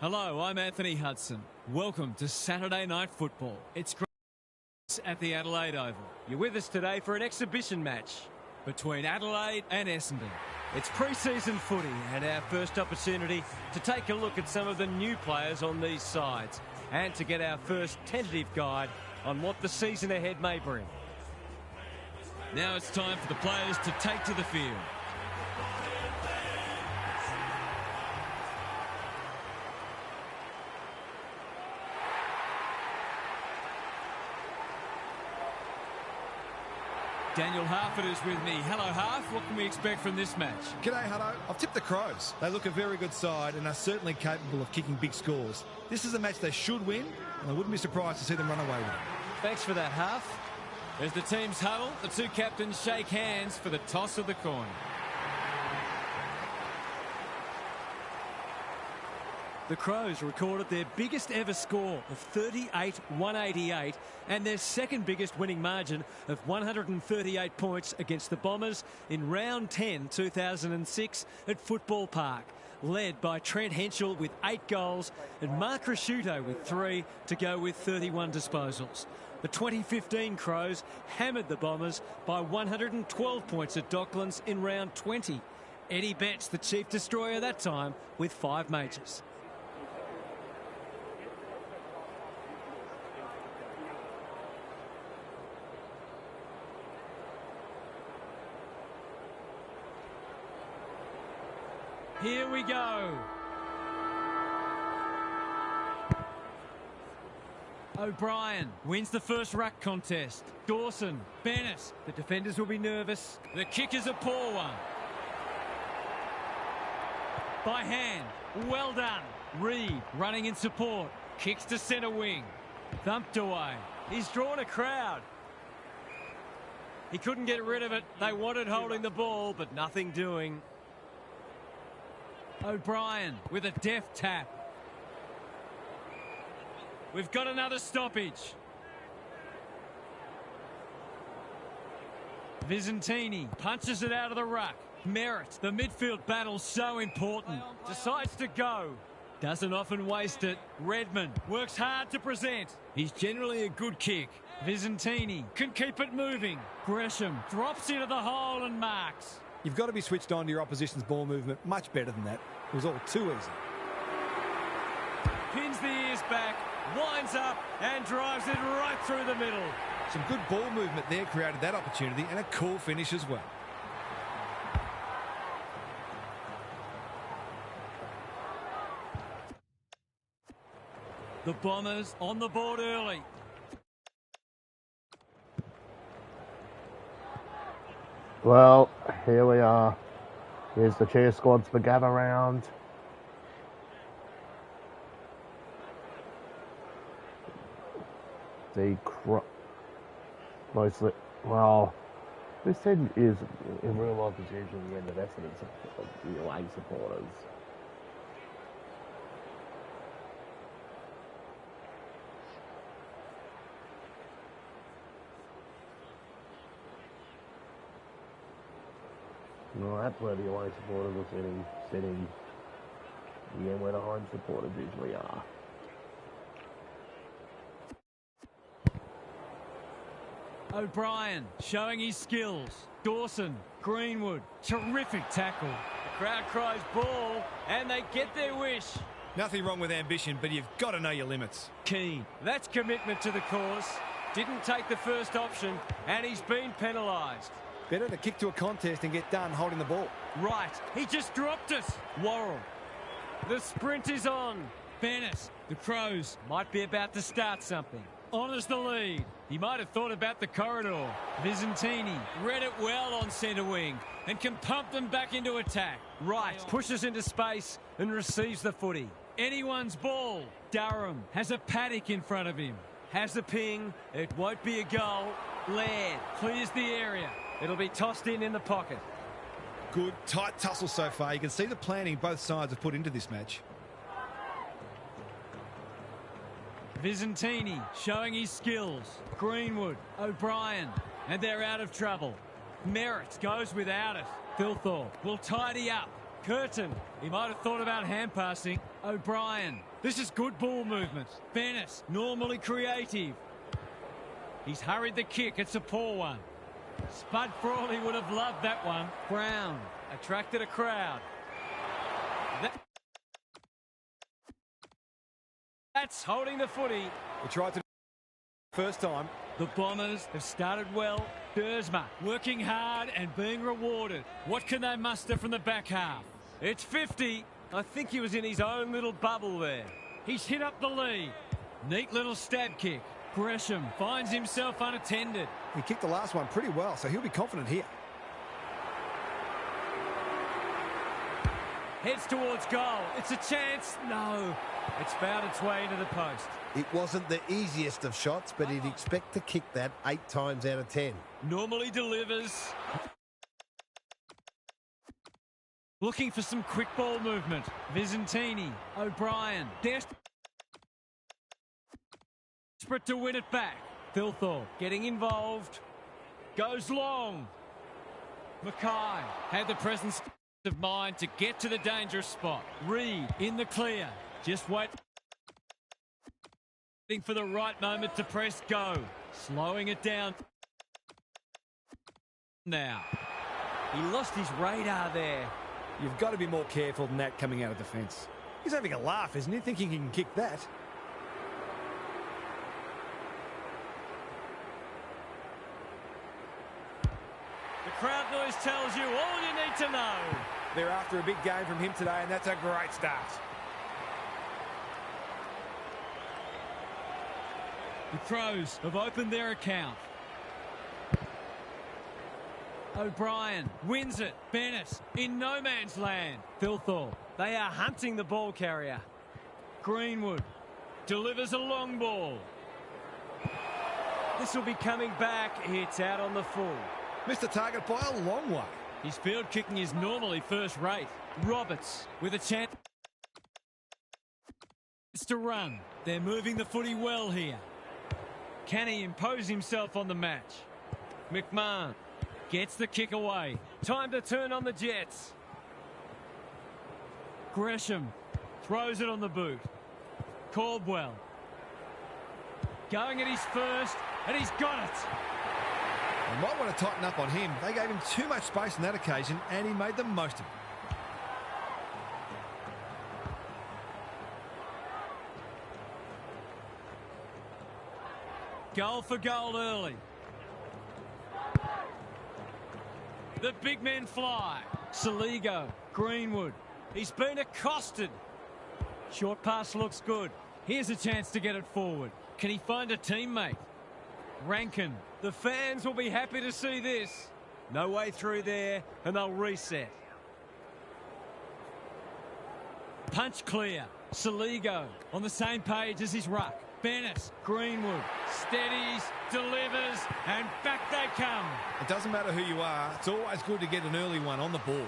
Hello, I'm Anthony Hudson. Welcome to Saturday Night Football. It's great at the Adelaide Oval. You're with us today for an exhibition match Between Adelaide and Essendon. It's pre-season footy and our first opportunity to take a look at some of the new players on these sides and to get our first tentative guide on what the season ahead may bring. Now it's time for the players to take to the field. Daniel Harford is with me. Hello, Harf. What can we expect from this match? G'day, Hutto. I've tipped the Crows. They look a very good side and are certainly capable of kicking big scores. This is a match they should win, and I wouldn't be surprised to see them run away with it. Thanks for that, Harf. As the teams huddle, the two captains shake hands for the toss of the coin. The Crows recorded their biggest ever score of 38-188 and their second biggest winning margin of 138 points against the Bombers in round 10 2006 at Football Park, led by Trent Henschel with 8 goals and Mark Rasciuto with 3 to go with 31 disposals. The 2015 Crows hammered the Bombers by 112 points at Docklands in round 20. Eddie Betts, the chief destroyer that time, with 5 majors. Here we go. O'Brien wins the first ruck contest. Dawson, Bennett. The defenders will be nervous. The kick is a poor one. By hand. Well done. Reed running in support. Kicks to centre wing. Thumped away. He's drawn a crowd. He couldn't get rid of it. They wanted holding the ball, but nothing doing. O'Brien with a deft tap. We've got another stoppage. Visentini punches it out of the ruck. Merritt, the midfield battle so important. Decides to go. Doesn't often waste it. Redmond works hard to present. He's generally a good kick. Visentini can keep it moving. Gresham drops into the hole and marks. You've got to be switched on to your opposition's ball movement much better than that. It was all too easy. Pins the ears back, winds up and drives it right through the middle. Some good ball movement there created that opportunity, and a cool finish as well. The Bombers on the board early. Well, here we are. Here's the cheer squads for gather round. Mostly, well, this team is, in real life, is usually the end of Essendon, the away supporters. No, that's where the away supporters are sitting again where the home supporters usually are. O'Brien showing his skills. Dawson, Greenwood, terrific tackle. The crowd cries ball and they get their wish. Nothing wrong with ambition, but you've got to know your limits. Keane, that's commitment to the cause. Didn't take the first option and he's been penalised. Better to kick to a contest and get done holding the ball. Right, he just dropped it. Worrell. The sprint is on. Bennett, the Crows Might be about to start something. honours the lead. He might have thought about the corridor. Visentini read it well on centre wing and can pump them back into attack. Right, pushes into space and receives the footy. Anyone's ball. Durham has a paddock in front of him. Has a ping. It won't be a goal. Laird clears the area. It'll be tossed in the pocket. Good, tight tussle so far. You can see the planning both sides have put into this match. Visentini showing his skills. Greenwood, O'Brien, and they're out of trouble. Merritt goes without it. Thilthorpe will tidy up. Curtin. He might have thought about hand passing. O'Brien. This is good ball movement. Bennett, normally creative. He's hurried the kick. It's a poor one. Spud Frawley would have loved that one. Brown attracted a crowd. That's holding the footy. He tried to first time. The Bombers have started well. Dersma working hard and being rewarded. What can they muster from the back half? It's 50. I think he was in his own little bubble there. He's hit up the lead. Neat little stab kick. Gresham finds himself unattended. He kicked the last one pretty well, so he'll be confident here. Heads towards goal. It's a chance. No. It's found its way into the post. It wasn't the easiest of shots, but he'd expect to kick that 8 times out of 10. Normally delivers. Looking for some quick ball movement. Visentini. O'Brien. Desperate to win it back. Thilthorpe getting involved. Goes long. Mackay had the presence of mind to get to the dangerous spot. Reed in the clear. Just waiting for the right moment to press go. Slowing it down. Now. He lost his radar there. You've got to be more careful than that coming out of defence. He's having a laugh, isn't he? Thinking he can kick that. The crowd noise tells you all you need to know. They're after a big game from him today, and that's a great start. The Crows have opened their account. O'Brien wins it. Bennett in no man's land. Thilthorpe. They are hunting the ball carrier. Greenwood delivers a long ball. This will be coming back. It's out on the full. Missed the target by a long way. His field kicking is normally first rate. Roberts with a chance to run. They're moving the footy well here. Can he impose himself on the match? McMahon gets the kick away. Time to turn on the Jets. Gresham throws it on the boot. Caldwell going at his first, and he's got it. You might want to tighten up on him. They gave him too much space on that occasion, and he made the most of it. Goal for goal early. The big men fly. Saligo, Greenwood. He's been accosted. Short pass looks good. Here's a chance to get it forward. Can he find a teammate? Rankin. The fans will be happy to see this. No way through there, and they'll reset. Punch clear. Saligo on the same page as his ruck. Bennett, Greenwood, steadies, delivers, and back they come. It doesn't matter who you are. It's always good to get an early one on the board.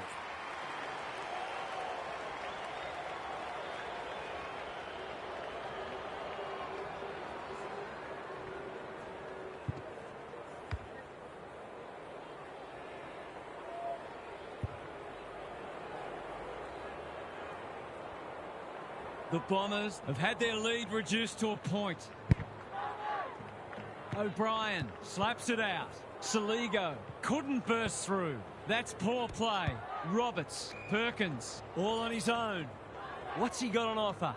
The Bombers have had their lead reduced to a point. O'Brien slaps it out. Saligo couldn't burst through. That's poor play. Roberts, Perkins, all on his own. What's he got on offer?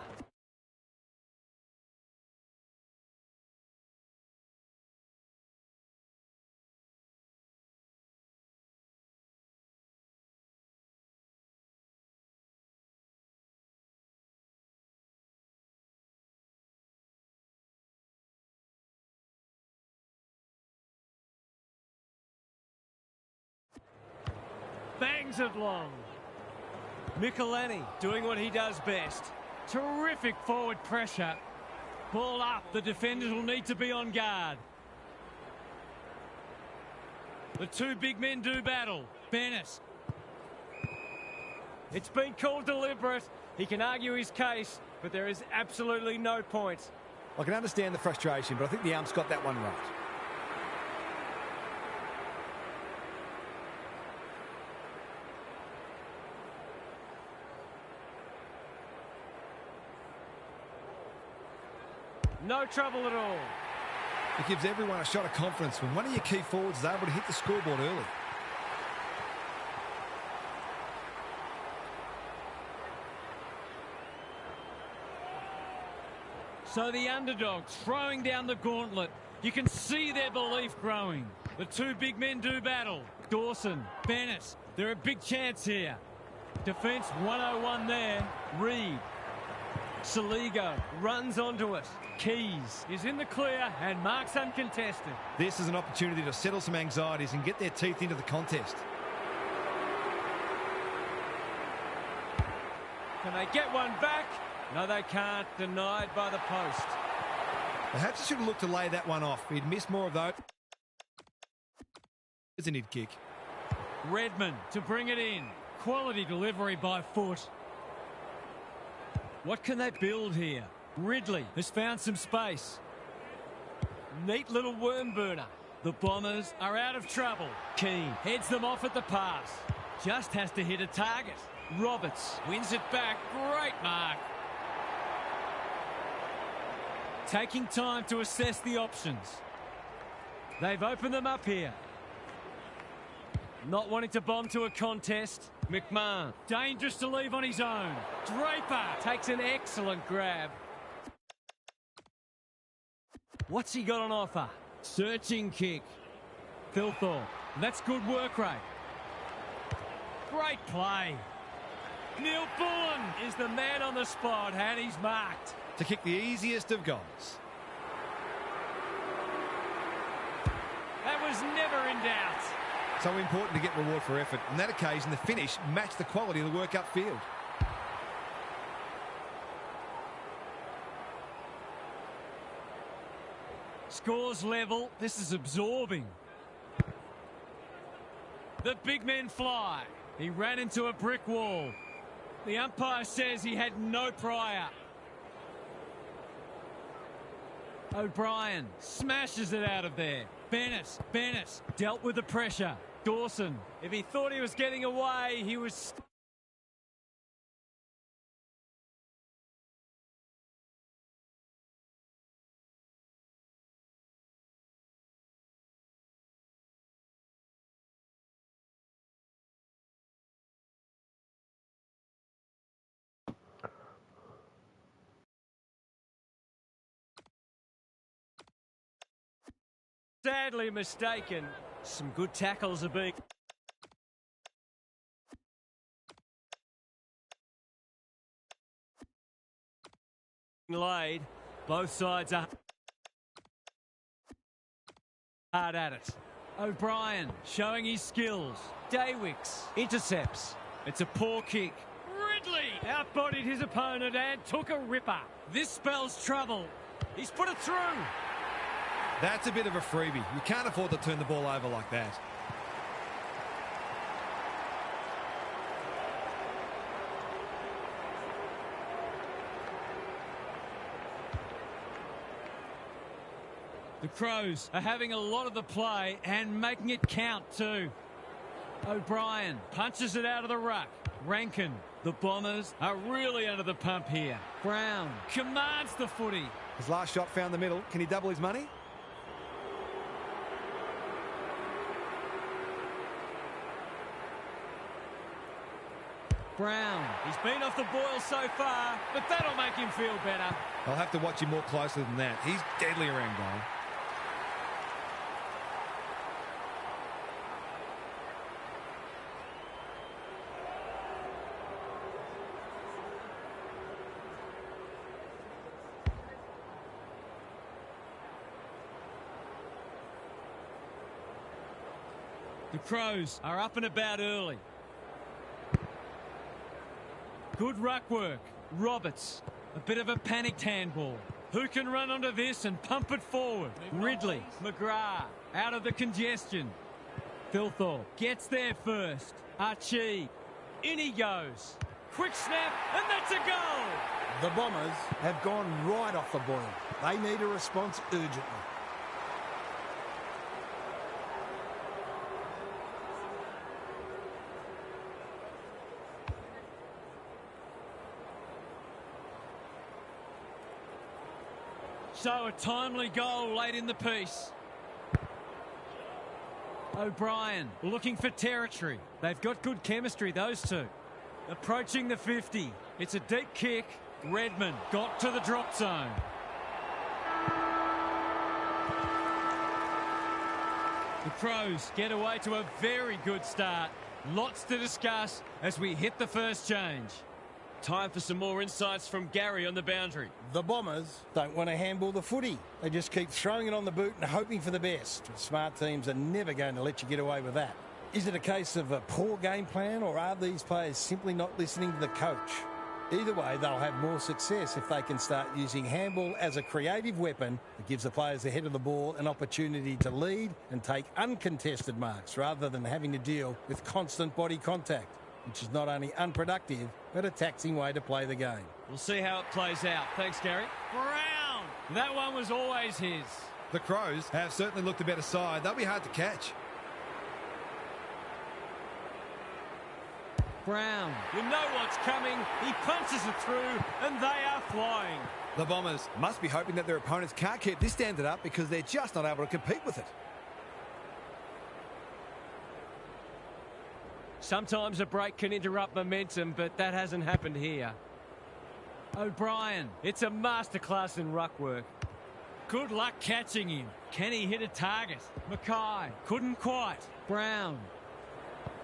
Bangs it long. Michelini doing what he does best. Terrific forward pressure. Ball up. The defenders will need to be on guard. The two big men do battle. Bennett. It's been called deliberate. He can argue his case, but there is absolutely no point. I can understand the frustration, but I think the ump's got that one right. No trouble at all. It gives everyone a shot of confidence when one of your key forwards is able to hit the scoreboard early. So the underdogs throwing down the gauntlet. You can see their belief growing. The two big men do battle. Dawson, Bennett, they're a big chance here. Defence 101 there. Reed. Saligo runs onto it. Keys is in the clear and marks uncontested. This is an opportunity to settle some anxieties and get their teeth into the contest. Can they get one back? No, they can't. Denied by the post. Perhaps he should have looked to lay that one off. He'd missed more of those. It's a mid kick. Redmond to bring it in. Quality delivery by foot. What can they build here? Ridley has found some space. Neat little worm burner. The Bombers are out of trouble. Keane heads them off at the pass. Just has to hit a target. Roberts wins it back. Great mark. Taking time to assess the options. They've opened them up here. Not wanting to bomb to a contest. McMahon, dangerous to leave on his own. Draper takes an excellent grab. What's he got on offer? Searching kick. Thilthorpe, that's good work rate. Great play. Neil Bullen is the man on the spot and he's marked. To kick the easiest of goals. That was never in doubt. So important to get reward for effort. On that occasion, the finish matched the quality of the work upfield. Scores level. This is absorbing. The big men fly. He ran into a brick wall. The umpire says he had no prior. O'Brien smashes it out of there. Bennett dealt with the pressure. Dawson, if he thought he was getting away, he was... sadly mistaken. Some good tackles are being... laid. Both sides are hard at it. O'Brien showing his skills. Daywicks intercepts. It's a poor kick. Ridley outbodied his opponent and took a ripper. This spells trouble. He's put it through. That's a bit of a freebie. You can't afford to turn the ball over like that. The Crows are having a lot of the play and making it count too. O'Brien punches it out of the ruck. Rankin, the Bombers are really under the pump here. Brown commands the footy. His last shot found the middle. Can he double his money? Brown, he's been off the boil so far, but that'll make him feel better. I'll have to watch him more closely than that. He's deadly around goal. The Crows are up and about early. Good ruck work. Roberts, a bit of a panicked handball. Who can run onto this and pump it forward? Ridley, McGrath, out of the congestion. Thilthorpe gets there first. Archie, in he goes. Quick snap, and that's a goal. The Bombers have gone right off the boil. They need a response urgently. So a timely goal late in the piece. O'Brien looking for territory. They've got good chemistry, those two. Approaching the 50. It's a deep kick. Redmond got to the drop zone. The Crows get away to a very good start. Lots to discuss as we hit the first change. Time for some more insights from Gary on the boundary. The Bombers don't want to handball the footy. They just keep throwing it on the boot and hoping for the best. Smart teams are never going to let you get away with that. Is it a case of a poor game plan, or are these players simply not listening to the coach? Either way, they'll have more success if they can start using handball as a creative weapon that gives the players ahead of the ball an opportunity to lead and take uncontested marks rather than having to deal with constant body contact, which is not only unproductive, but a taxing way to play the game. We'll see how it plays out. Thanks, Gary. Brown! That one was always his. The Crows have certainly looked the better side. They'll be hard to catch. Brown, you know what's coming. He punches it through, and they are flying. The Bombers must be hoping that their opponents can't keep this standard up because they're just not able to compete with it. Sometimes a break can interrupt momentum, but that hasn't happened here. O'Brien, it's a masterclass in ruck work. Good luck catching him. Can he hit a target? Mackay couldn't quite. Brown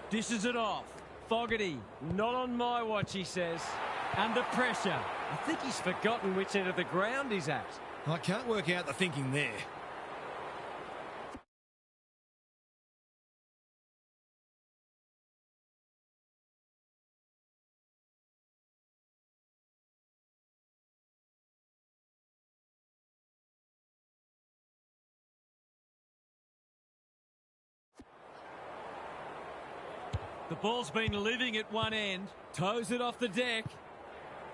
dishes it off. Fogarty, not on my watch, he says. Under pressure. I think he's forgotten which end of the ground he's at. I can't work out the thinking there. The ball's been living at one end. Toes it off the deck.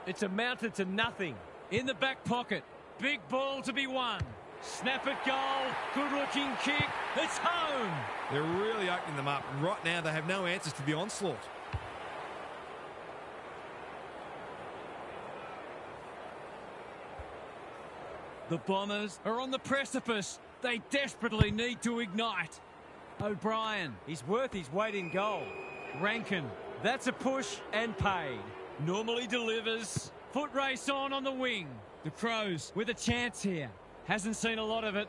It's amounted to nothing. In the back pocket. Big ball to be won. Snap at goal. Good looking kick. It's home. They're really opening them up. And right now they have no answers to the onslaught. The Bombers are on the precipice. They desperately need to ignite. O'Brien, he's worth his weight in gold. Rankin, that's a push and paid. Normally delivers. Foot race on the wing. The Crows with a chance here. Hasn't seen a lot of it.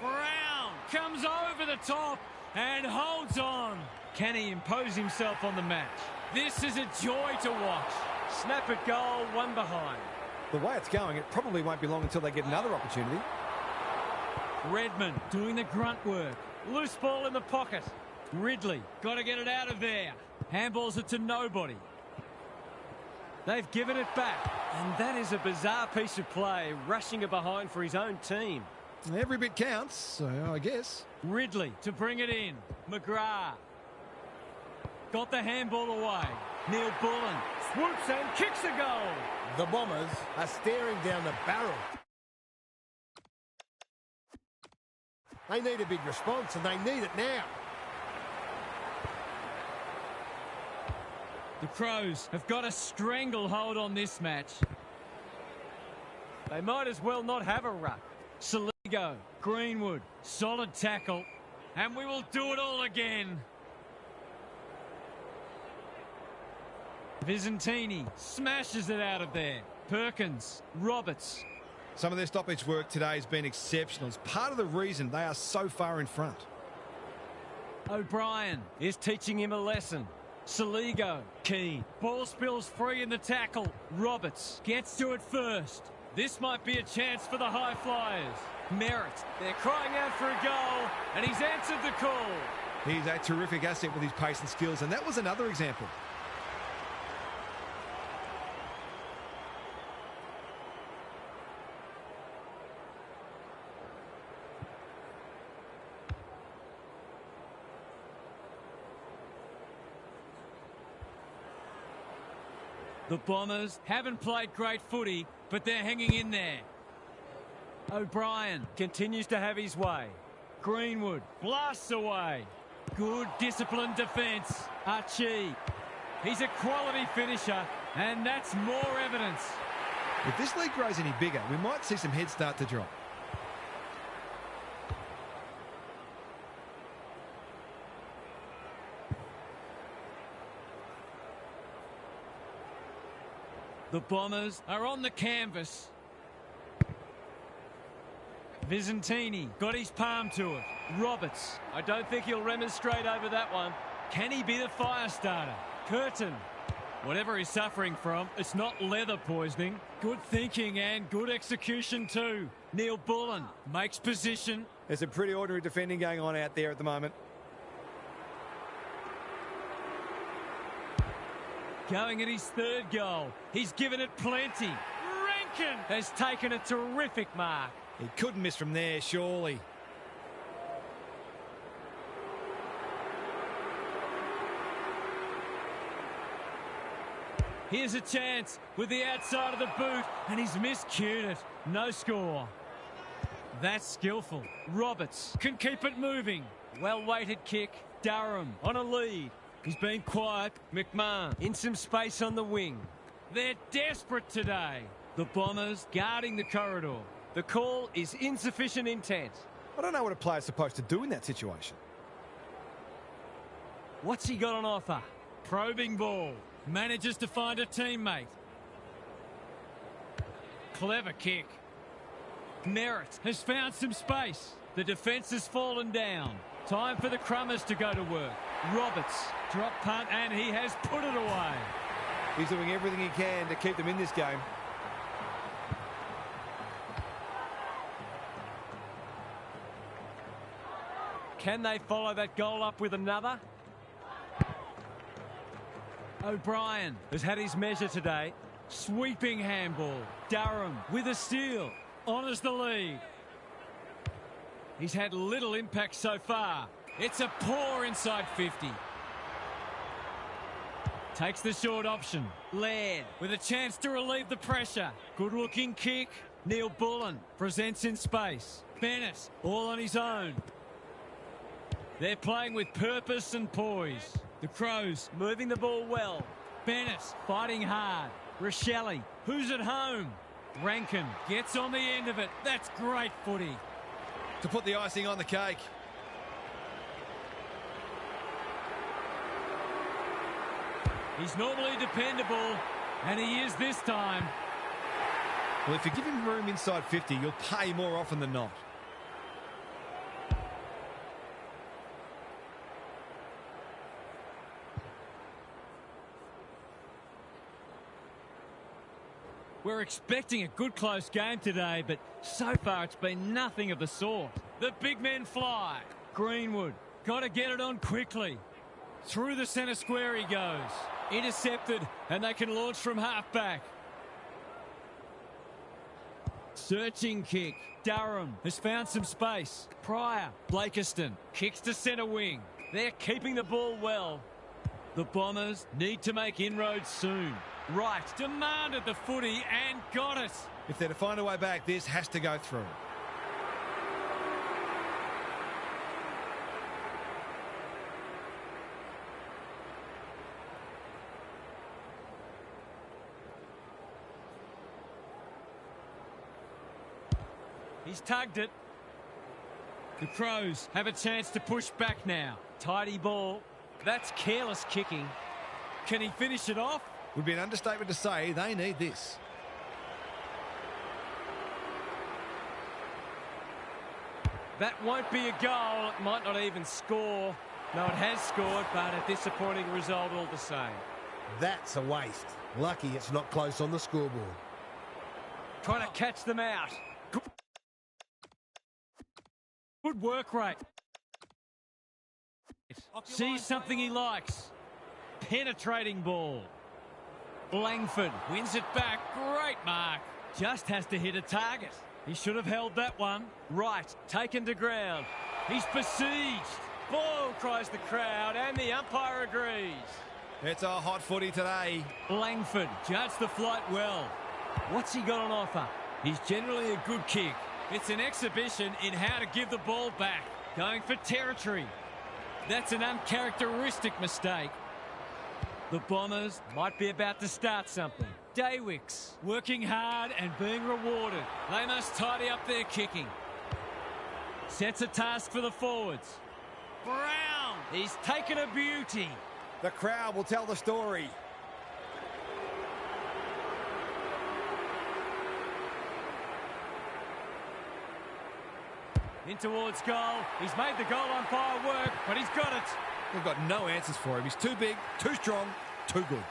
Brown comes over the top and holds on. Can he impose himself on the match? This is a joy to watch. Snap at goal, one behind. The way it's going, it probably won't be long until they get another opportunity. Redmond doing the grunt work. Loose ball in the pocket. Ridley, got to get it out of there. Handballs it to nobody. They've given it back. And that is a bizarre piece of play, rushing it behind for his own team. Every bit counts, so I guess. Ridley to bring it in. McGrath. Got the handball away. Neil Bullen swoops and kicks a goal. The Bombers are staring down the barrel. They need a big response, and they need it now. The Crows have got a stranglehold on this match. They might as well not have a ruck. Saligo, Greenwood, solid tackle, and we will do it all again. Vizentini smashes it out of there. Perkins, Roberts. Some of their stoppage work today has been exceptional. It's part of the reason they are so far in front. O'Brien is teaching him a lesson. Saligo, keen. Ball spills free in the tackle. Roberts gets to it first. This might be a chance for the high flyers. Merritt, they're crying out for a goal, and he's answered the call. He's a terrific asset with his pace and skills, and that was another example. The Bombers haven't played great footy, but they're hanging in there. O'Brien continues to have his way. Greenwood blasts away. Good disciplined defence. Archie. He's a quality finisher, and that's more evidence. If this league grows any bigger, we might see some heads start to drop. The Bombers are on the canvas. Visentini got his palm to it. Roberts, I don't think he'll remonstrate over that one. Can he be the fire starter? Curtin, whatever he's suffering from, it's not leather poisoning. Good thinking and good execution too. Neil Bullen makes position. There's some pretty ordinary defending going on out there at the moment. Going at his third goal. He's given it plenty. Rankin has taken a terrific mark. He couldn't miss from there, surely. Here's a chance with the outside of the boot, and he's miscued it. No score. That's skillful. Roberts can keep it moving. Well-weighted kick. Durham on a lead. He's been quiet. McMahon in some space on the wing. They're desperate today. The Bombers guarding the corridor. The call is insufficient intent. I don't know what a player's supposed to do in that situation. What's he got on offer? Probing ball. Manages to find a teammate. Clever kick. Merritt has found some space. The defence has fallen down. Time for the Crummers to go to work. Roberts, drop punt, and he has put it away. He's doing everything he can to keep them in this game. Can they follow that goal up with another? O'Brien has had his measure today. Sweeping handball. Durham with a steal. Honours the lead. He's had little impact so far. It's a poor inside 50. Takes the short option. Laird with a chance to relieve the pressure. Good looking kick. Neil Bullen presents in space. Bennett all on his own. They're playing with purpose and poise. The Crows moving the ball well. Bennett fighting hard. Rochelle, who's at home? Rankin gets on the end of it. That's great footy. To put the icing on the cake. He's normally dependable, and he is this time. Well, if you give him room inside 50, you'll pay more often than not. We're expecting a good close game today, but so far it's been nothing of the sort. The big men fly. Greenwood got to get it on quickly. Through the centre square he goes. Intercepted, and they can launch from half-back. Searching kick. Durham has found some space. Pryor, Blakiston kicks to centre wing. They're keeping the ball well. The Bombers need to make inroads soon. Wright demanded the footy and got it. If they're to find a way back, this has to go through. He's tugged it. The Crows have a chance to push back now. Tidy ball. That's careless kicking. Can he finish it off? Would be an understatement to say they need this. That won't be a goal. It might not even score. No, it has scored, but a disappointing result all the same. That's a waste. Lucky it's not close on the scoreboard. Trying to catch them out. Good work rate. Sees something he likes. Penetrating ball. Langford wins it back. Great mark. Just has to hit a target. He should have held that one. Wright taken to ground. He's besieged. Ball, cries the crowd, and the umpire agrees. It's a hot footy today. Langford judged the flight well. What's he got on offer? He's generally a good kick. It's an exhibition in how to give the ball back. Going for territory. That's an uncharacteristic mistake. The Bombers might be about to start something. Daywicks working hard and being rewarded. They must tidy up their kicking. Sets a task for the forwards. Brown, he's taken a beauty. The crowd will tell the story. In towards goal. He's made the goal umpire work, but he's got it. We've got no answers for him. He's too big, too strong, too good.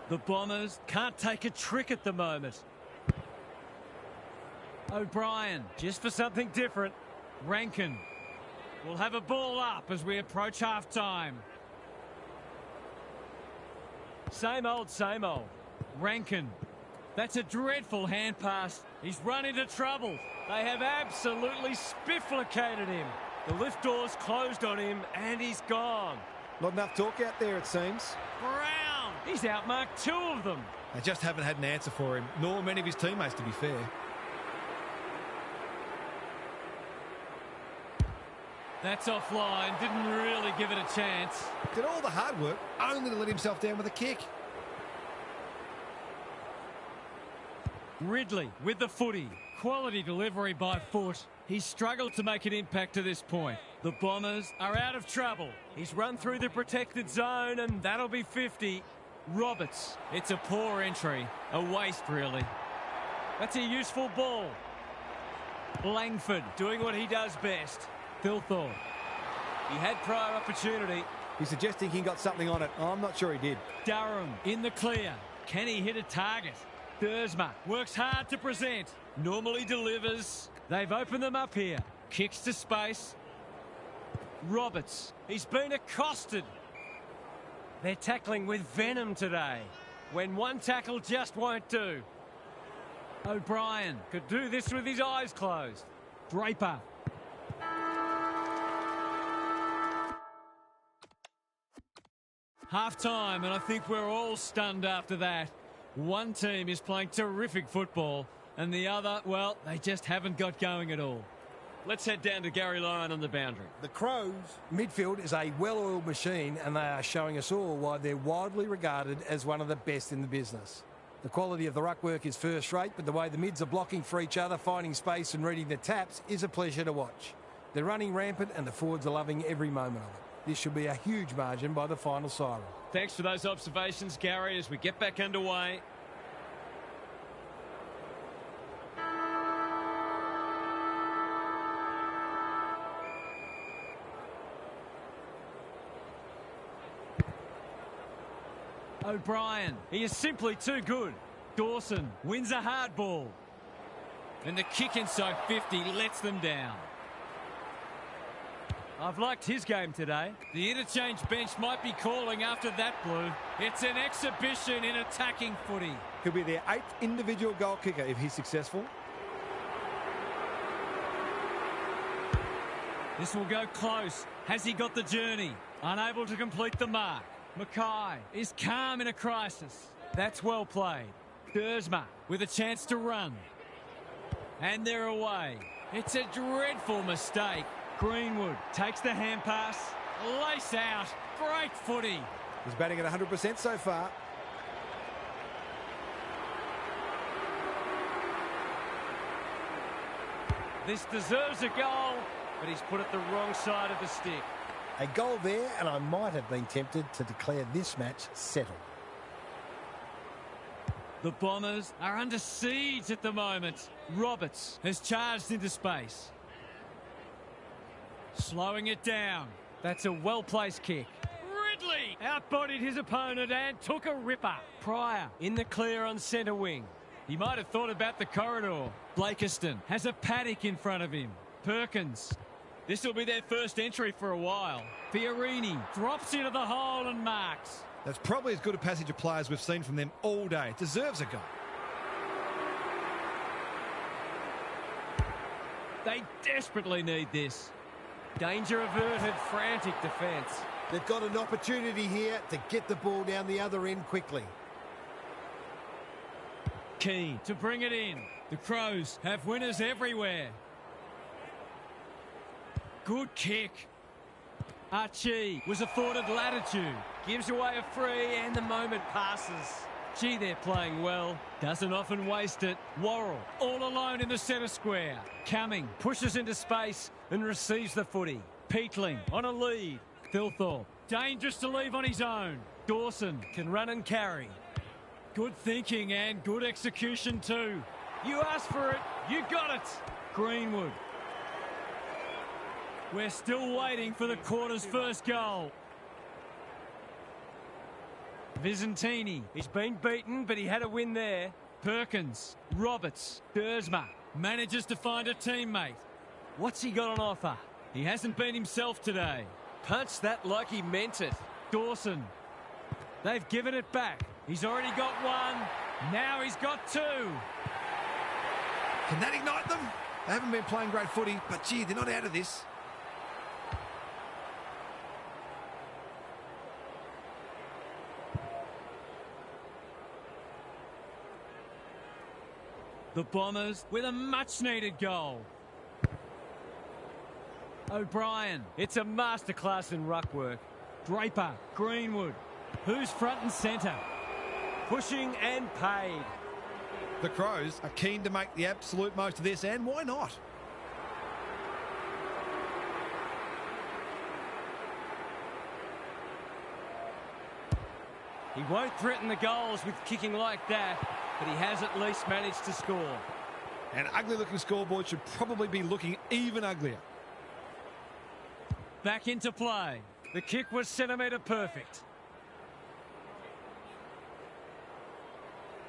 The Bombers can't take a trick at the moment. O'Brien, just for something different. Rankin will have a ball up as we approach half-time. Same old, same old. Rankin. That's a dreadful hand pass. He's run into trouble. They have absolutely spifflicated him. The lift door's closed on him and he's gone. Not enough talk out there, it seems. Brown. He's outmarked two of them. They just haven't had an answer for him, nor many of his teammates, to be fair. That's offline. Didn't really give it a chance. Did all the hard work only to let himself down with a kick. Ridley with the footy. Quality delivery by foot. He's struggled to make an impact to this point. The Bombers are out of trouble. He's run through the protected zone and that'll be 50. Roberts. It's a poor entry. A waste, really. That's a useful ball. Langford doing what he does best. Thilthorpe. He had prior opportunity. He's suggesting he got something on it. I'm not sure he did. Durham in the clear. Can he hit a target? Dersma works hard to present. Normally delivers. They've opened them up here. Kicks to space. Roberts. He's been accosted. They're tackling with venom today. When one tackle just won't do. O'Brien could do this with his eyes closed. Draper. Half-time, and I think we're all stunned after that. One team is playing terrific football, and the other, well, they just haven't got going at all. Let's head down to Gary Lyon on the boundary. The Crows' midfield is a well-oiled machine, and they are showing us all why they're widely regarded as one of the best in the business. The quality of the ruck work is first-rate, but the way the mids are blocking for each other, finding space and reading the taps is a pleasure to watch. They're running rampant, and the forwards are loving every moment of it. This should be a huge margin by the final siren. Thanks for those observations, Gary, as we get back underway. O'Brien, he is simply too good. Dawson wins a hard ball. And the kick inside 50 lets them down. I've liked his game today. The interchange bench might be calling after that blue. It's an exhibition in attacking footy. He'll be their 8th individual goal kicker if he's successful. This will go close. Has he got the journey? Unable to complete the mark. Mackay is calm in a crisis. That's well played. Dersma with a chance to run. And they're away. It's a dreadful mistake. Greenwood takes the hand pass. Lace out. Great footy. He's batting at 100% so far. This deserves a goal, but he's put it the wrong side of the stick. A goal there, and I might have been tempted to declare this match settled. The Bombers are under siege at the moment. Roberts has charged into space. Slowing it down. That's a well-placed kick. Ridley outbodied his opponent and took a ripper. Pryor in the clear on centre wing. He might have thought about the corridor. Blakiston has a paddock in front of him. Perkins. This will be their first entry for a while. Fiorini drops into the hole and marks. That's probably as good a passage of players we've seen from them all day. It deserves a goal. They desperately need this. Danger averted, frantic defence. They've got an opportunity here to get the ball down the other end quickly. Key to bring it in. The Crows have winners everywhere. Good kick. Archie was afforded latitude. Gives away a free and the moment passes. Gee, they're playing well. Doesn't often waste it. Worrell all alone in the centre square. Cumming pushes into space and receives the footy. Peatling on a lead. Thilthorpe dangerous to leave on his own. Dawson can run and carry. Good thinking and good execution too. You asked for it, you got it. Greenwood. We're still waiting for the quarter's first goal. Visentini. He's been beaten, but he had a win there. Perkins. Roberts. Dersma. Manages to find a teammate. What's he got on offer? He hasn't been himself today. Punched that like he meant it. Dawson. They've given it back. He's already got one. Now he's got two. Can that ignite them? They haven't been playing great footy, but gee, they're not out of this. The Bombers with a much-needed goal. O'Brien. It's a masterclass in ruck work. Draper. Greenwood. Who's front and centre? Pushing and paid. The Crows are keen to make the absolute most of this, and why not? He won't threaten the goals with kicking like that, but he has at least managed to score. An ugly-looking scoreboard should probably be looking even uglier. Back into play. The kick was centimetre perfect.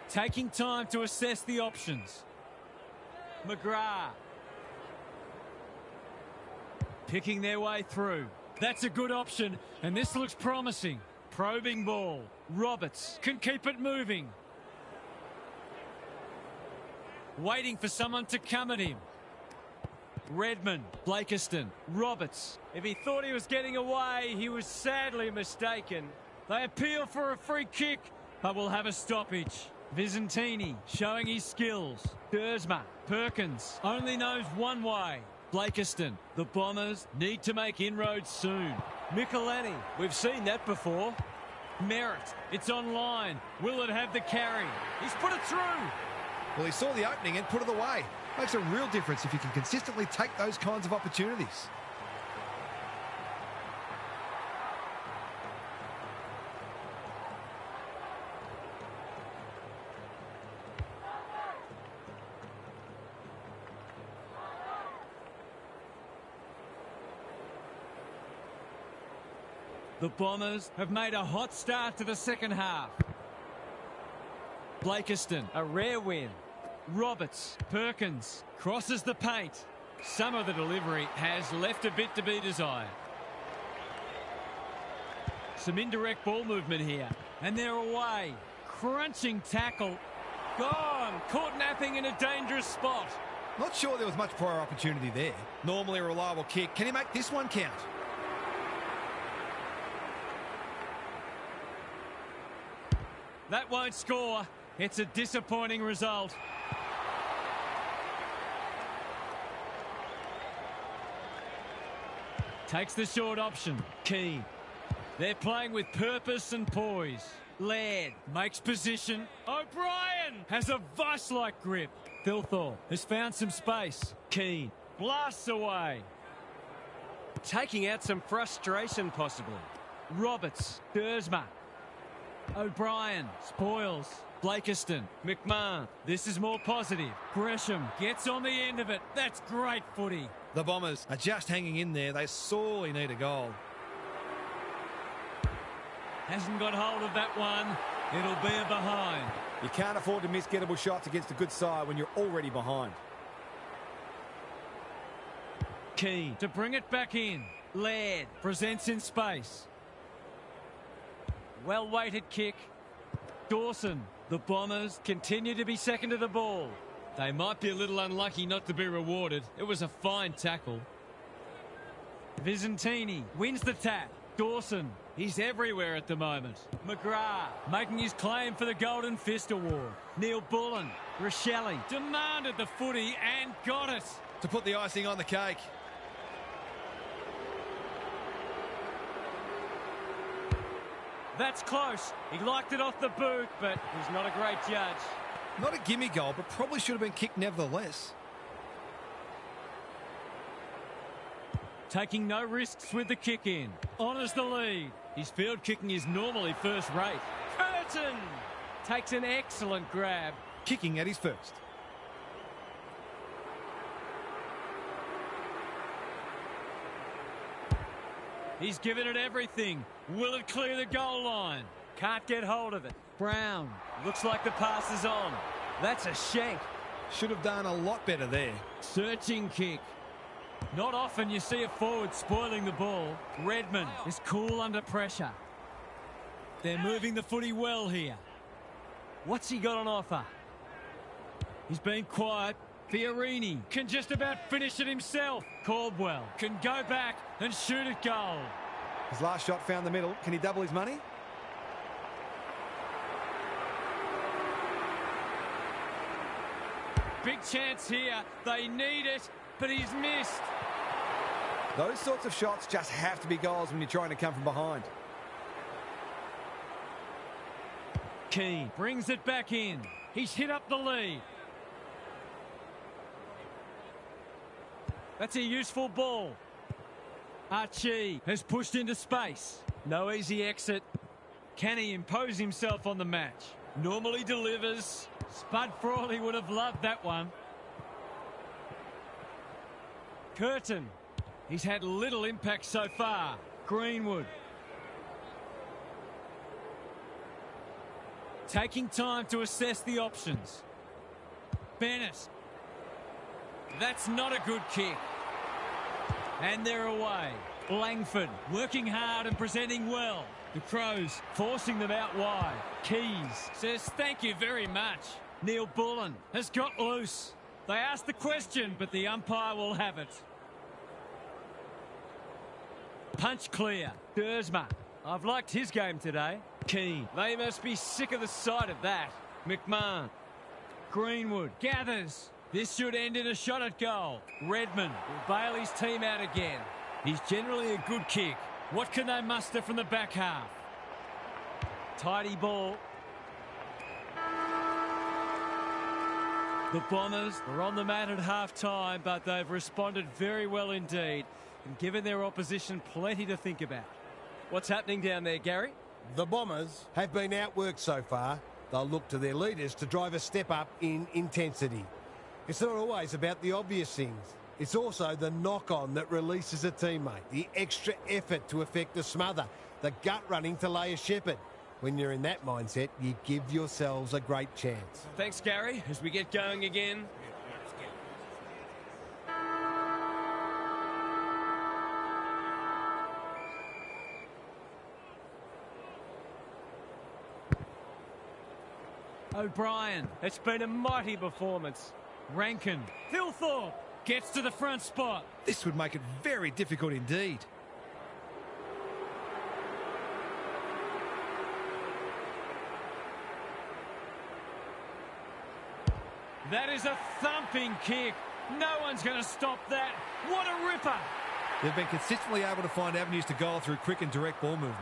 Taking time to assess the options. McGrath. Picking their way through. That's a good option, and this looks promising. Probing ball. Roberts can keep it moving. Waiting for someone to come at him. Redmond, Blakiston, Roberts. If he thought he was getting away, he was sadly mistaken. They appeal for a free kick, but will have a stoppage. Visentini showing his skills. Dersma, Perkins only knows one way. Blakiston, the Bombers need to make inroads soon. Michelani, we've seen that before. Merritt, it's online. Will it have the carry? He's put it through. Well, he saw the opening and put it away. Makes a real difference if you can consistently take those kinds of opportunities. The Bombers have made a hot start to the second half. Blakiston, a rare win. Roberts, Perkins, crosses the paint. Some of the delivery has left a bit to be desired. Some indirect ball movement here. And they're away. Crunching tackle. Gone. Caught napping in a dangerous spot. Not sure there was much prior opportunity there. Normally a reliable kick. Can he make this one count? That won't score. It's a disappointing result. Takes the short option. Key. They're playing with purpose and poise. Laird makes position. O'Brien has a vice-like grip. Thilthorpe has found some space. Keane blasts away. Taking out some frustration possibly. Roberts. Dersma. O'Brien spoils. Blakiston. McMahon. This is more positive. Gresham gets on the end of it. That's great footy. The Bombers are just hanging in there. They sorely need a goal. Hasn't got hold of that one. It'll be a behind. You can't afford to miss gettable shots against a good side when you're already behind. Key to bring it back in. Laird presents in space. Well-weighted kick. Dawson. The Bombers continue to be second to the ball. They might be a little unlucky not to be rewarded. It was a fine tackle. Visentini wins the tap. Dawson, he's everywhere at the moment. McGrath making his claim for the Golden Fist Award. Neil Bullen, Rochelle demanded the footy and got it. To put the icing on the cake. That's close. He liked it off the boot, but he's not a great judge. Not a gimme goal, but probably should have been kicked nevertheless. Taking no risks with the kick in. Honours the lead. His field kicking is normally first rate. Curtin takes an excellent grab. Kicking at his first. He's given it everything. Will it clear the goal line? Can't get hold of it. Brown. Looks like the pass is on. That's a shank. Should have done a lot better there. Searching kick. Not often you see a forward spoiling the ball. Redmond is cool under pressure. They're moving the footy well here. What's he got on offer? He's been quiet. Fiorini can just about finish it himself. Caldwell can go back and shoot at goal. His last shot found the middle. Can he double his money? Big chance here. They need it, but he's missed. Those sorts of shots just have to be goals when you're trying to come from behind. Keane brings it back in. He's hit up the lead. That's a useful ball. Archie has pushed into space. No easy exit. Can he impose himself on the match? Normally delivers. Spud Frawley would have loved that one. Curtin. He's had little impact so far. Greenwood. Taking time to assess the options. Bennett. That's not a good kick. And they're away. Langford working hard and presenting well. The Crows forcing them out wide. Keys says thank you very much. Neil Bullen has got loose. They asked the question, but the umpire will have it. Punch clear. Dersma. I've liked his game today. Keane. They must be sick of the sight of that. McMahon. Greenwood gathers. This should end in a shot at goal. Redmond will bail his team out again. He's generally a good kick. What can they muster from the back half? Tidy ball. The Bombers were on the mat at half-time, but they've responded very well indeed and given their opposition plenty to think about. What's happening down there, Gary? The Bombers have been outworked so far. They'll look to their leaders to drive a step up in intensity. It's not always about the obvious things. It's also the knock-on that releases a teammate, the extra effort to effect a smother, the gut running to lay a shepherd. When you're in that mindset, you give yourselves a great chance. Thanks, Gary. As we get going again. O'Brien. It's been a mighty performance. Rankin. Thilthorpe gets to the front spot. This would make it very difficult indeed. That is a thumping kick. No one's going to stop that. What a ripper. They've been consistently able to find avenues to goal through quick and direct ball movement.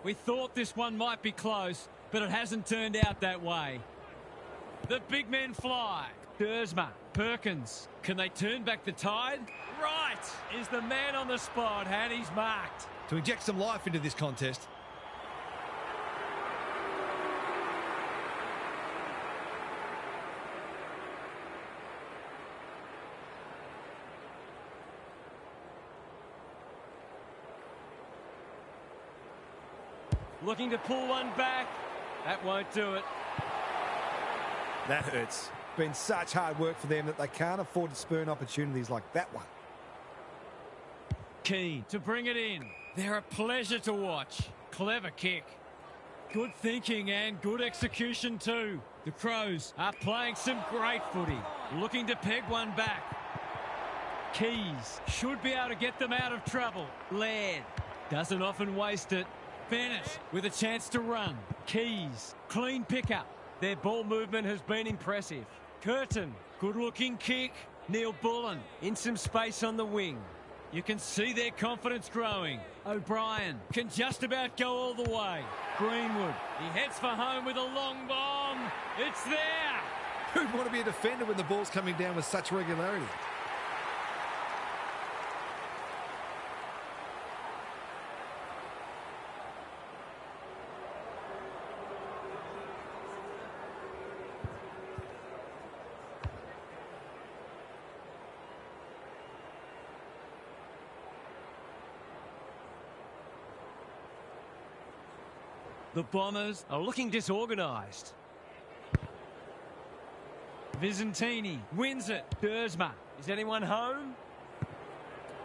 We thought this one might be close, but it hasn't turned out that way. The big men fly. Dersma, Perkins. Can they turn back the tide? Right is the man on the spot, and he's marked. To inject some life into this contest. Looking to pull one back. That won't do it. That hurts. been such hard work for them that they can't afford to spurn opportunities like that one. Keen to bring it in. They're a pleasure to watch. Clever kick. Good thinking and good execution too. The Crows are playing some great footy. Looking to peg one back. Keys should be able to get them out of trouble. Laird doesn't often waste it. Bennett with a chance to run. Keys, clean pickup. Their ball movement has been impressive. Curtin, good looking kick. Neil Bullen in some space on the wing. You can see their confidence growing. O'Brien can just about go all the way. Greenwood, he heads for home with a long bomb. It's there. Who'd want to be a defender when the ball's coming down with such regularity? The Bombers are looking disorganised. Vizentini wins it. Dersma. Is anyone home?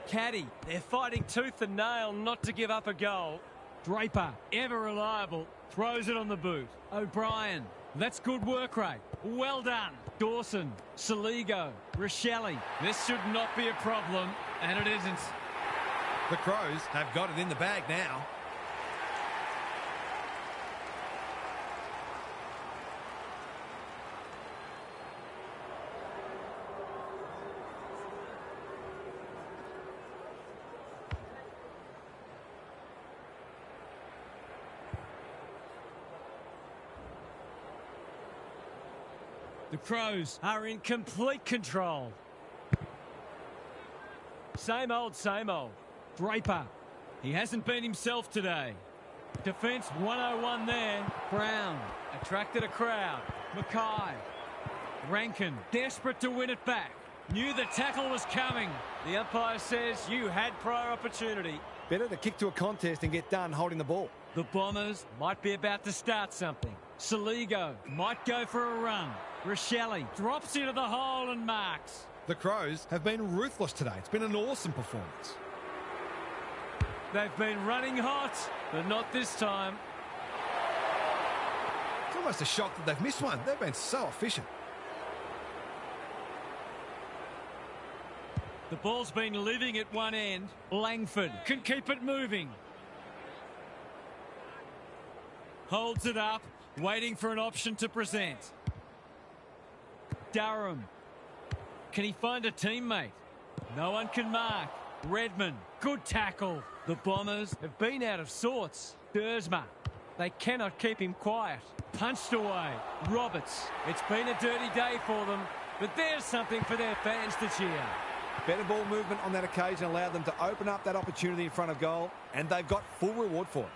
Caddy. They're fighting tooth and nail not to give up a goal. Draper, ever reliable, throws it on the boot. O'Brien. That's good work rate. Well done. Dawson. Saligo. Rochelle. This should not be a problem, and it isn't. The Crows have got it in the bag now. The Crows are in complete control. Same old, same old. Draper. He hasn't been himself today. Defence 101 there. Brown attracted a crowd. Mackay. Rankin desperate to win it back. Knew the tackle was coming. The umpire says you had prior opportunity. Better to kick to a contest and get done holding the ball. The Bombers might be about to start something. Saligo might go for a run. Rochelle drops into the hole and marks. The Crows have been ruthless today. It's been an awesome performance. They've been running hot, but not this time. It's almost a shock that they've missed one. They've been so efficient. The ball's been living at one end. Langford can keep it moving. Holds it up, waiting for an option to present. Durham. Can he find a teammate? No one can mark. Redmond, good tackle. The Bombers have been out of sorts. Dersma. They cannot keep him quiet. Punched away. Roberts. It's been a dirty day for them, but there's something for their fans to cheer. Better ball movement on that occasion allowed them to open up that opportunity in front of goal, and they've got full reward for it.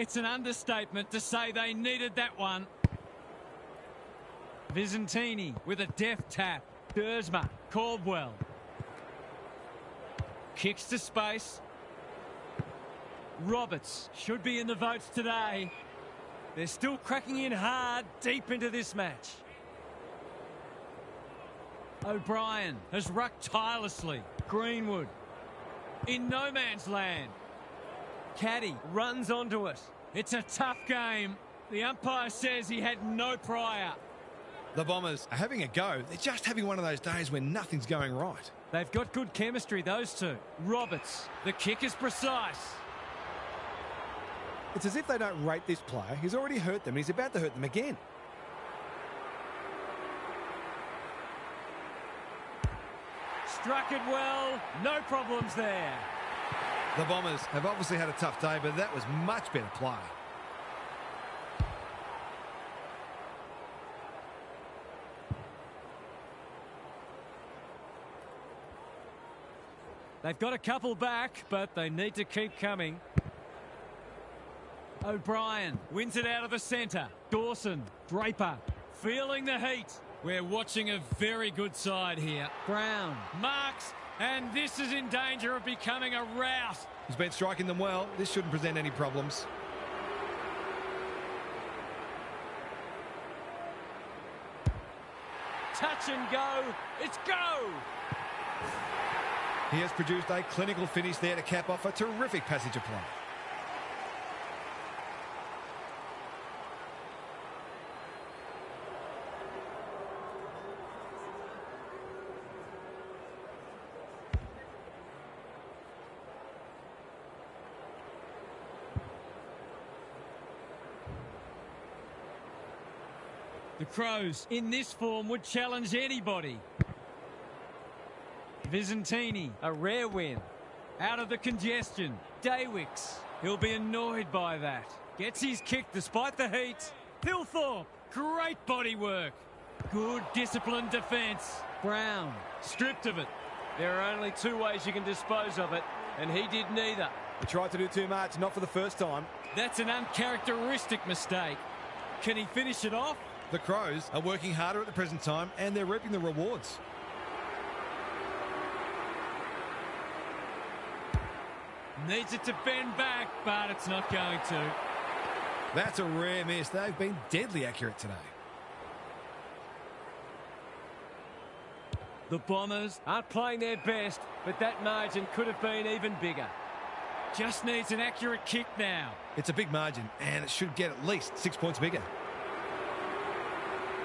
It's an understatement to say they needed that one. Vizentini with a deft tap. Dersma. Caldwell. Kicks to space. Roberts should be in the votes today. They're still cracking in hard deep into this match. O'Brien has rucked tirelessly. Greenwood in no man's land. Caddy runs onto it. It's a tough game. The umpire says he had no prior. The Bombers are having a go. They're just having one of those days when nothing's going right. They've got good chemistry, those two. Roberts. The kick is precise. It's as if they don't rate this player. He's already hurt them. He's about to hurt them again. Struck it well. No problems there. The Bombers have obviously had a tough day, but that was much better play. They've got a couple back, but they need to keep coming. O'Brien wins it out of the centre. Dawson, Draper, feeling the heat. We're watching a very good side here. Brown marks, And this is in danger of becoming a rout. He's been striking them well. This shouldn't present any problems. Touch and go. It's go. He has produced a clinical finish there to cap off a terrific passage of play. The Crows, in this form, would challenge anybody. Vizentini, a rare win. Out of the congestion. Daywicks, he'll be annoyed by that. Gets his kick despite the heat. Thilthorpe, great body work. Good disciplined defence. Brown, stripped of it. There are only two ways you can dispose of it, and he did neither. He tried to do too much, not for the first time. That's an uncharacteristic mistake. Can he finish it off? The Crows are working harder at the present time, and they're reaping the rewards. Needs it to bend back, but it's not going to. That's a rare miss. They've been deadly accurate today. The Bombers aren't playing their best, but that margin could have been even bigger. Just needs an accurate kick now. It's a big margin, and it should get at least 6 points bigger.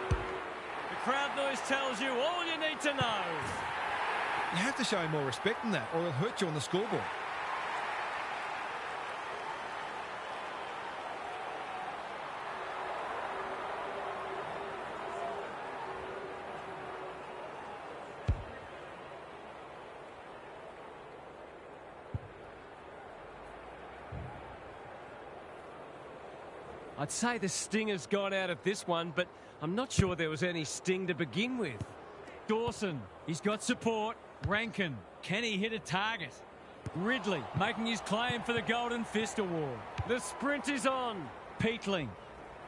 The crowd noise tells you all you need to know. You have to show him more respect than that, or he'll hurt you on the scoreboard. I'd say the sting has gone out of this one, but I'm not sure there was any sting to begin with. Dawson, he's got support. Rankin, can he hit a target? Ridley making his claim for the Golden Fist Award. The sprint is on. Peatling.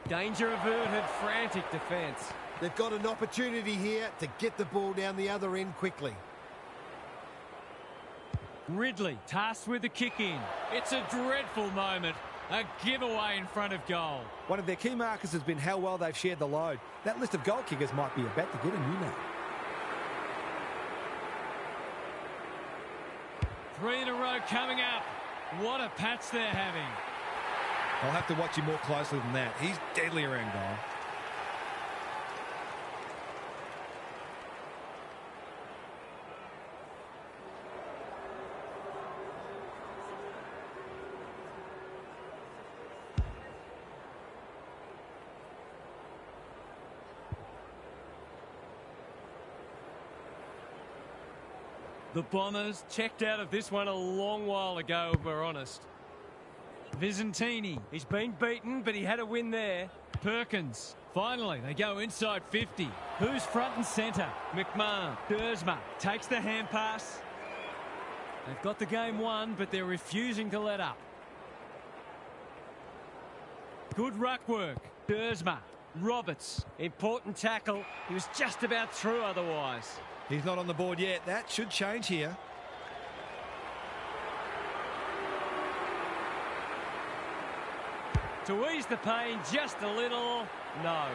Danger averted, frantic defence. They've got an opportunity here to get the ball down the other end quickly. Ridley tasked with the kick in. It's a dreadful moment. A giveaway in front of goal. One of their key markers has been how well they've shared the load. That list of goal kickers might be about to get a new name. 3 in a row coming up. What a patch they're having. I'll have to watch him more closely than that. He's deadly around goal. The Bombers checked out of this one a long while ago, if we're honest. Vizentini, he's been beaten, but he had a win there. Perkins, finally, they go inside 50. Who's front and centre? McMahon, Dersma takes the hand pass. They've got the game won, but they're refusing to let up. Good ruck work. Dersma, Roberts, important tackle. He was just about through otherwise. He's not on the board yet. That should change here. To ease the pain just a little, no.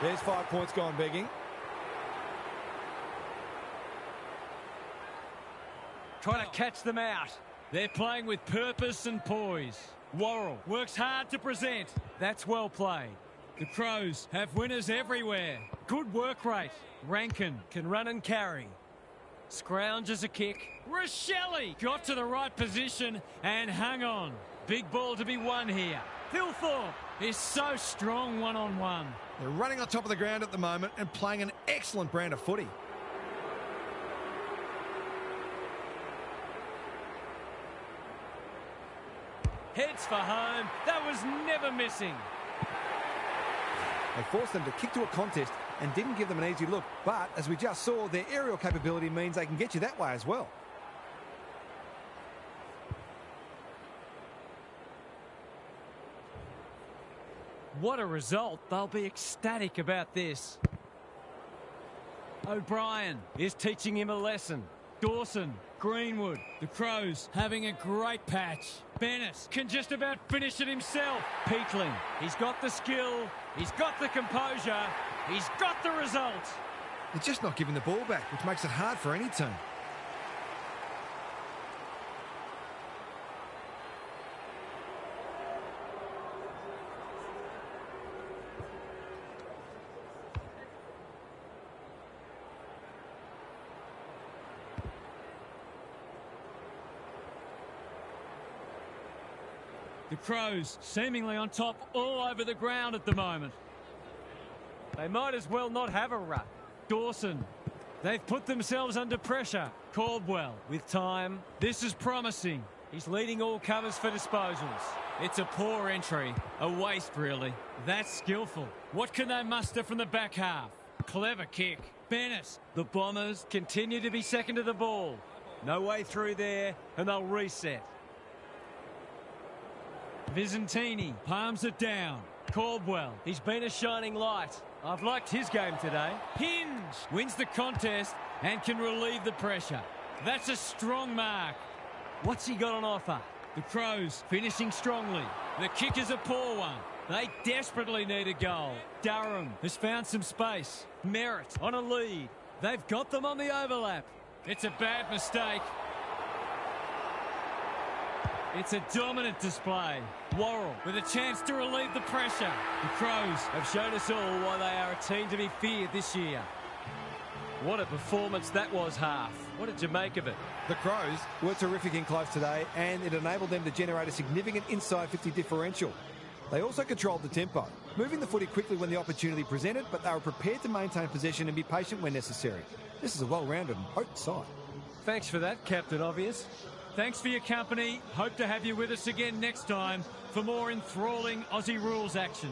There's 5 points gone begging. Trying to catch them out. They're playing with purpose and poise. Worrell works hard to present. That's well played. The Crows have winners everywhere. Good work rate. Rankin can run and carry. Scrounges a kick. Rochelle got to the right position and hung on. Big ball to be won here. Thilthorpe is so strong one-on-one. They're running on top of the ground at the moment and playing an excellent brand of footy. Heads for home. That was never missing. They forced them to kick to a contest and didn't give them an easy look. But, as we just saw, their aerial capability means they can get you that way as well. What a result. They'll be ecstatic about this. O'Brien is teaching him a lesson. Dawson, Greenwood. The Crows having a great patch. Bennett can just about finish it himself. Peatling, he's got the skill, he's got the composure, he's got the result. They're just not giving the ball back, which makes it hard for any team. The Crows seemingly on top all over the ground at the moment. They might as well not have a ruck. Dawson. They've put themselves under pressure. Caldwell with time. This is promising. He's leading all covers for disposals. It's a poor entry. A waste, really. That's skillful. What can they muster from the back half? Clever kick. Bennett. The Bombers continue to be second to the ball. No way through there, and they'll reset. Visentini palms it down. Caldwell, he's been a shining light. I've liked his game today. Hinge wins the contest and can relieve the pressure. That's a strong mark. What's he got on offer? The Crows finishing strongly. The kick is a poor one. They desperately need a goal. Durham has found some space. Merritt on a lead. They've got them on the overlap. It's a bad mistake. It's a dominant display. Worrell with a chance to relieve the pressure. The Crows have shown us all why they are a team to be feared this year. What a performance that was, half. What did you make of it? The Crows were terrific in close today, and it enabled them to generate a significant inside 50 differential. They also controlled the tempo, moving the footy quickly when the opportunity presented, but they were prepared to maintain possession and be patient when necessary. This is a well-rounded and potent side. Thanks for that, Captain Obvious. Thanks for your company. Hope to have you with us again next time for more enthralling Aussie rules action.